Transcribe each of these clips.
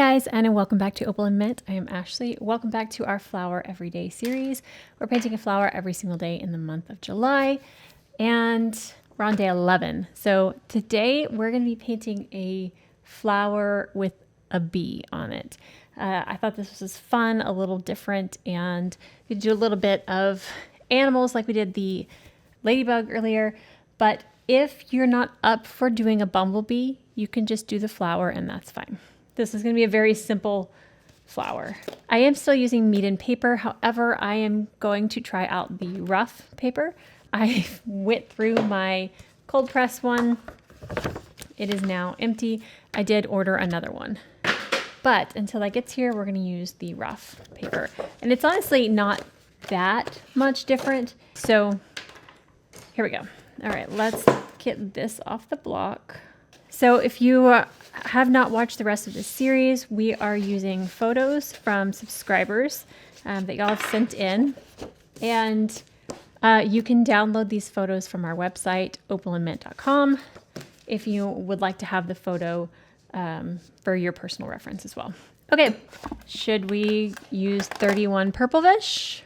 guys, and welcome back to Opal and Mint. I am Ashley. Welcome back to our Flower Everyday series. We're painting a flower every single day in the month of July, and we're on day 11. So today we're going to be painting a flower with a bee on it. I thought this was fun, a little different, and we could do a little bit of animals like we did the ladybug earlier. But if you're not up for doing a bumblebee, you can just do the flower and that's fine. This is going to be a very simple flower. I am still using Meeden paper. However, I am going to try out the rough paper. I went through my cold press one. It is now empty. I did order another one. But until that gets here, we're going to use the rough paper. And it's honestly not that much different. So here we go. All right, let's get this off the block. So if you have not watched the rest of this series, we are using photos from subscribers that y'all have sent in. And you can download these photos from our website, opalandmint.com, if you would like to have the photo for your personal reference as well. Okay, should we use 31 Purple Fish?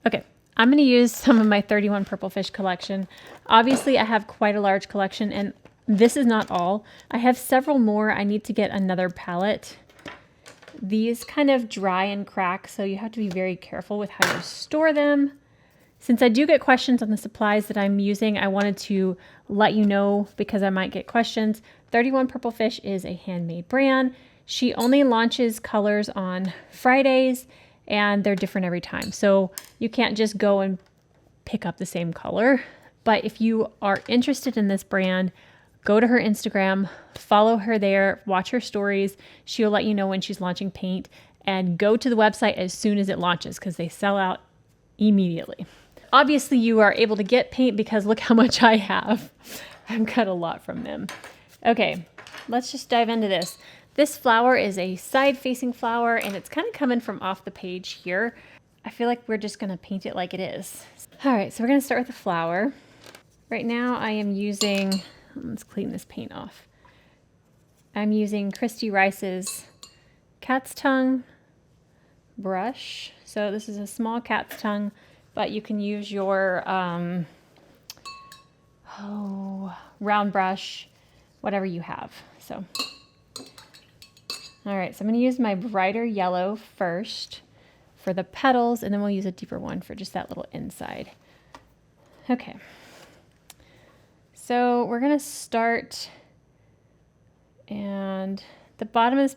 Okay. I'm going to use some of my 31 Purple Fish collection. Obviously, I have quite a large collection, and this is not all. I have several more. I need to get another palette. These kind of dry and crack, so you have to be very careful with how you store them. Since I do get questions on the supplies that I'm using, I wanted to let you know because I might get questions. 31 Purple Fish is a handmade brand. She only launches colors on Fridays, and they're different every time. So you can't just go and pick up the same color. But if you are interested in this brand, go to her Instagram, follow her there, watch her stories. She'll let you know when she's launching paint, and go to the website as soon as it launches because they sell out immediately. Obviously you are able to get paint because look how much I have. I've got a lot from them. Okay, let's just dive into this. This flower is a side-facing flower, and it's kind of coming from off the page here. I feel like we're just going to paint it like it is. All right, so we're going to start with the flower. Right now I am using, let's clean this paint off. I'm using Christy Rice's cat's tongue brush. So this is a small cat's tongue, but you can use your round brush, whatever you have. So. All right, so I'm going to use my brighter yellow first for the petals, and then we'll use a deeper one for just that little inside. Okay, so we're going to start, and the bottom of this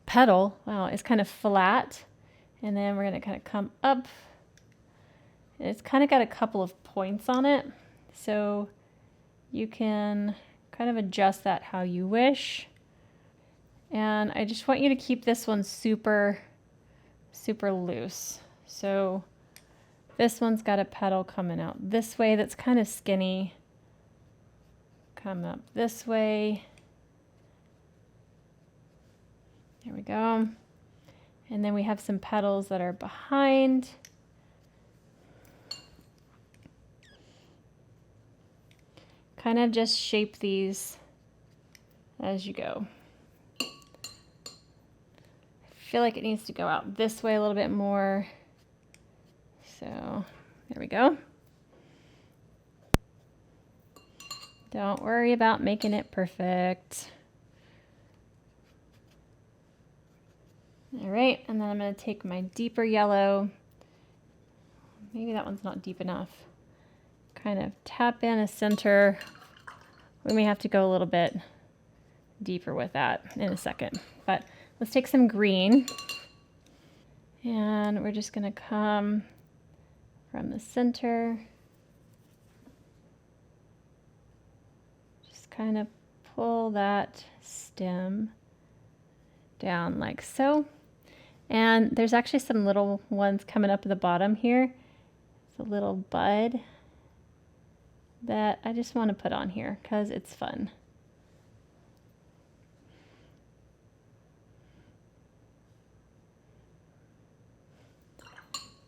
petal, wow, is kind of flat, and then we're going to kind of come up. It's kind of got a couple of points on it, so you can kind of adjust that how you wish. And I just want you to keep this one super, super loose. So this one's got a petal coming out this way that's kind of skinny. Come up this way. There we go. And then we have some petals that are behind. Kind of just shape these as you go. I feel like it needs to go out this way a little bit more. So there we go. Don't worry about making it perfect. All right, and then I'm going to take my deeper yellow. Maybe that one's not deep enough. Kind of tap in a center. We may have to go a little bit deeper with that in a second, but let's take some green, and we're just going to come from the center. Just kind of pull that stem down like so. And there's actually some little ones coming up at the bottom here. It's a little bud that I just want to put on here because it's fun.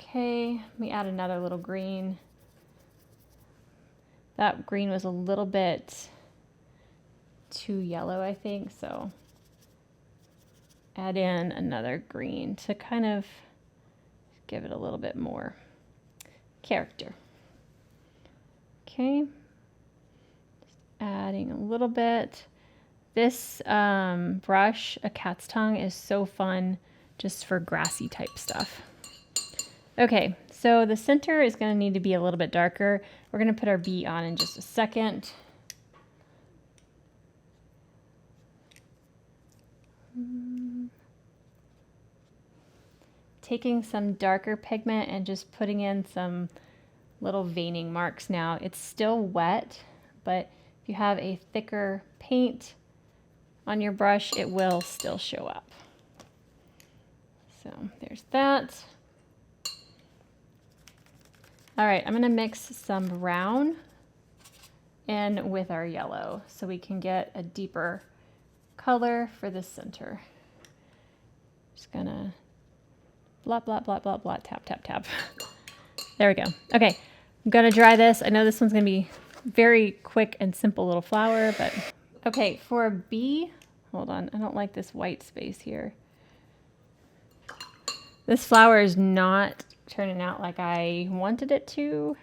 Okay, let me add another little green. That green was a little bit too yellow, I think, so add in another green to kind of give it a little bit more character. Okay, just adding a little bit. This brush, a cat's tongue, is so fun just for grassy type stuff. Okay, so the center is going to need to be a little bit darker. We're going to put our bee on in just a second. Taking some darker pigment and just putting in some little veining marks now. It's still wet, but if you have a thicker paint on your brush, it will still show up. So there's that. All right, I'm gonna mix some brown in with our yellow so we can get a deeper color for the center. Just gonna blot, blot, blot, blot, blot, tap, tap, tap. There we go. Okay, I'm gonna dry this. I know this one's gonna be very quick and simple little flower, but okay, for a bee, hold on, I don't like this white space here. This flower is not turning out like I wanted it to,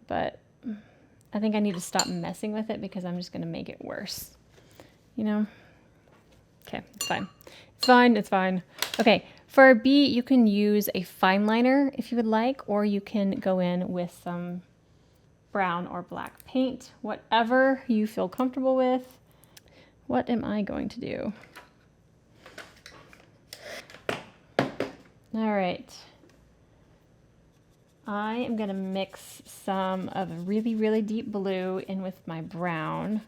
but I think I need to stop messing with it because I'm just gonna make it worse, you know? Okay, it's fine. It's fine, it's fine. Okay, for a bee, you can use a fine liner if you would like, or you can go in with some brown or black paint, whatever you feel comfortable with. What am I going to do? All right. I am going to mix some of really, really deep blue in with my brown.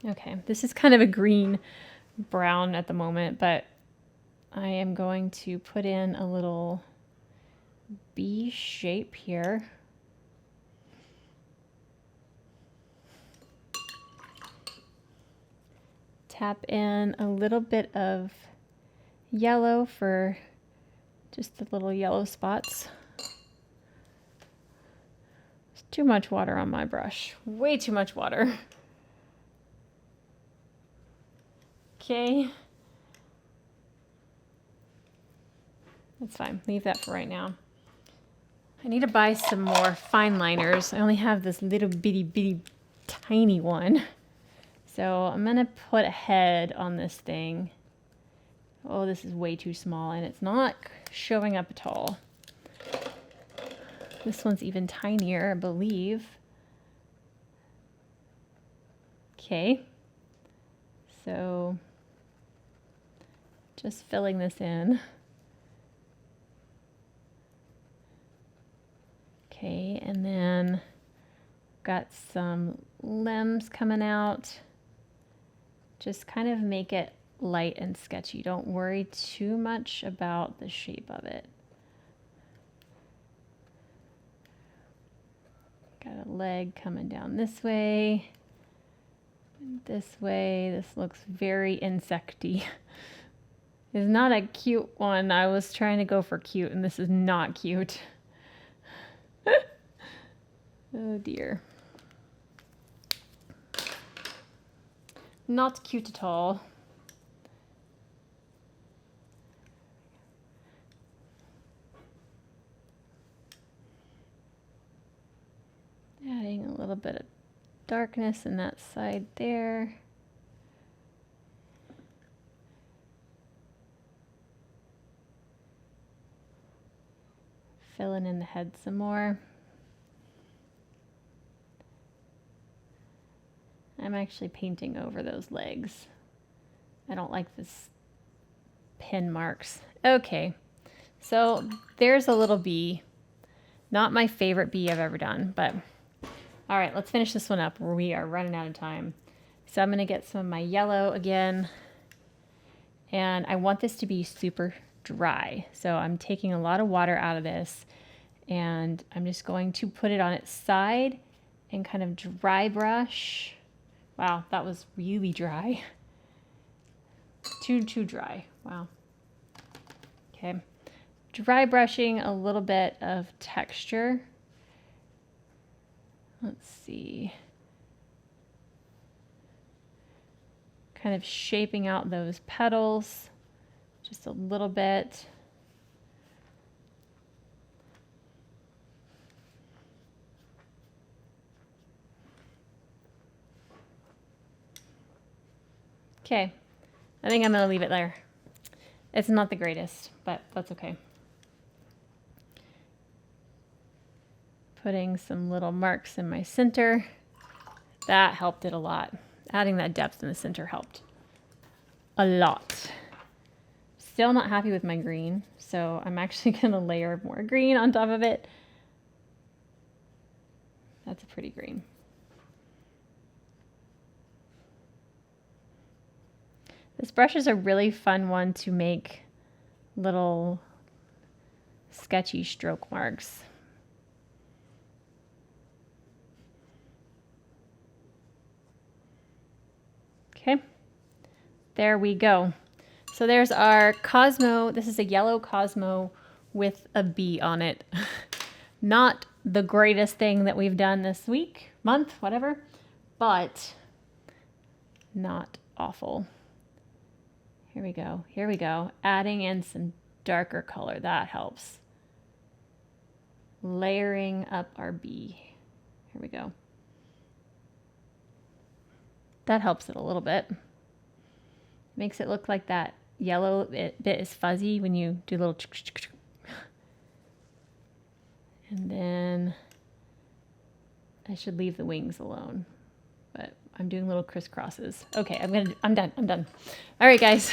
Okay, this is kind of a green brown at the moment, but I am going to put in a little bee shape here. Tap in a little bit of yellow for just the little yellow spots. There's too much water on my brush. Way too much water. Okay. That's fine. Leave that for right now. I need to buy some more fine liners. I only have this little bitty tiny one. So I'm going to put a head on this thing. Oh, this is way too small and it's not showing up at all. This one's even tinier, I believe. Okay. So just filling this in. Okay, and then got some limbs coming out. Just kind of make it light and sketchy. Don't worry too much about the shape of it. Got a leg coming down this way, this way. This looks very insecty. It's not a cute one. I was trying to go for cute and this is not cute. Oh dear. Not cute at all. Adding a little bit of darkness in that side there. Filling in the head some more. I'm actually painting over those legs. I don't like this pin marks. Okay, so there's a little bee. Not my favorite bee I've ever done, but all right, let's finish this one up. We are running out of time. So I'm gonna get some of my yellow again, and I want this to be super dry. So I'm taking a lot of water out of this, and I'm just going to put it on its side and kind of dry brush. Wow, that was really dry. Too dry. Wow. Okay. Dry brushing a little bit of texture. Let's see. kind of shaping out those petals just a little bit. Okay, I think I'm gonna leave it there. It's not the greatest, but that's okay. Putting some little marks in my center. That helped it a lot. Adding that depth in the center helped a lot. Still not happy with my green, so I'm actually gonna layer more green on top of it. That's a pretty green. This brush is a really fun one to make little sketchy stroke marks. Okay, there we go. So there's our Cosmo. This is a yellow Cosmo with a bee on it. Not the greatest thing that we've done this week, month, whatever, but not awful. Here we go. Here we go. Adding in some darker color. That helps. Layering up our bee. Here we go. That helps it a little bit. Makes it look like that yellow bit is fuzzy when you do a little. And then I should leave the wings alone, but I'm doing little crisscrosses. Okay, I'm done. All right, guys.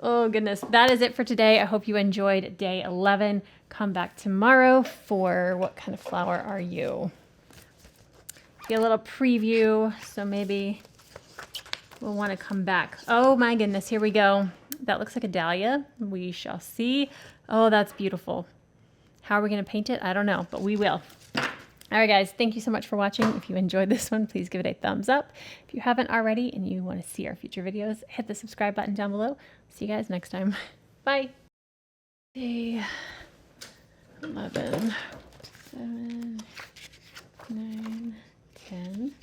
Oh goodness, that is it for today. I hope you enjoyed day 11. Come back tomorrow for what kind of flower are you? Get a little preview, so maybe we'll want to come back. Oh my goodness, here we go. That looks like a dahlia. We shall see. Oh, that's beautiful. How are we going to paint it? I don't know, but we will. All right, guys, thank you so much for watching. If you enjoyed this one, please give it a thumbs up. If you haven't already and you want to see our future videos, hit the subscribe button down below. See you guys next time. Bye. Day 11, 7, 9, 10.